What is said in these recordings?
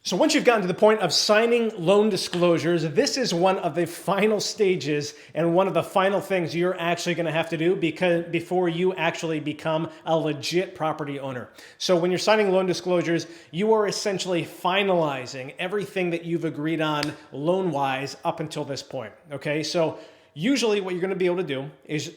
So once you've gotten to the point of signing loan disclosures, this is one of the final stages and one of the final things you're actually going to have to do before you actually become a legit property owner. So when you're signing loan disclosures, you are essentially finalizing everything that you've agreed on loan-wise up until this point. Okay, so usually what you're going to be able to do is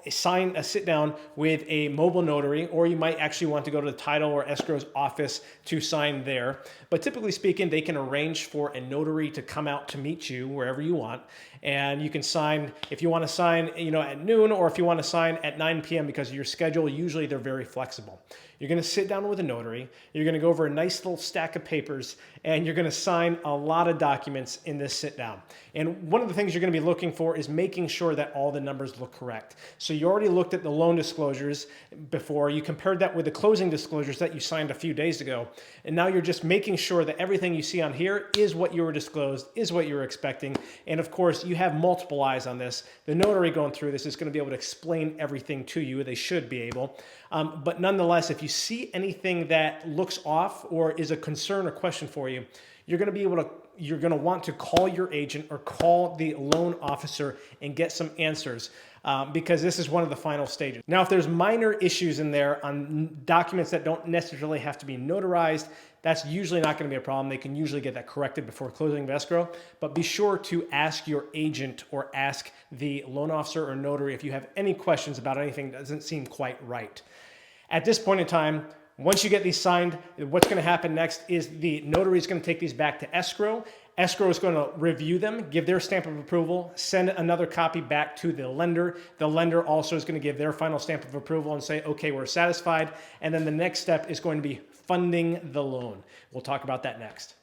sign a sit down with a mobile notary, or you might actually want to go to the title or escrow's office to sign there. But typically speaking, they can arrange for a notary to come out to meet you wherever you want. And you can sign, if you want to sign, at noon, or if you want to sign at 9 p.m. because of your schedule, usually they're very flexible. You're going to sit down with a notary. You're going to go over a nice little stack of papers, and you're going to sign a lot of documents in this sit down. And one of the things you're going to be looking for is making sure that all the numbers look correct. So you already looked at the loan disclosures before. You compared that with the closing disclosures that you signed a few days ago. And now you're just making sure that everything you see on here is what you were disclosed, is what you were expecting. And of course, you have multiple eyes on this. The notary going through this is going to be able to explain everything to you. They should be able. But nonetheless, if you see anything that looks off or is a concern or question for you, you're going to want to call your agent or call the loan officer and get some answers, because this is one of the final stages. Now, if there's minor issues in there on documents that don't necessarily have to be notarized, that's usually not going to be a problem. They can usually get that corrected before closing of escrow, but be sure to ask your agent or ask the loan officer or notary if you have any questions about anything that doesn't seem quite right. At this point in time, once you get these signed, what's going to happen next is the notary is going to take these back to escrow. Escrow is going to review them, give their stamp of approval, send another copy back to the lender. The lender also is going to give their final stamp of approval and say, okay, we're satisfied. And then the next step is going to be funding the loan. We'll talk about that next.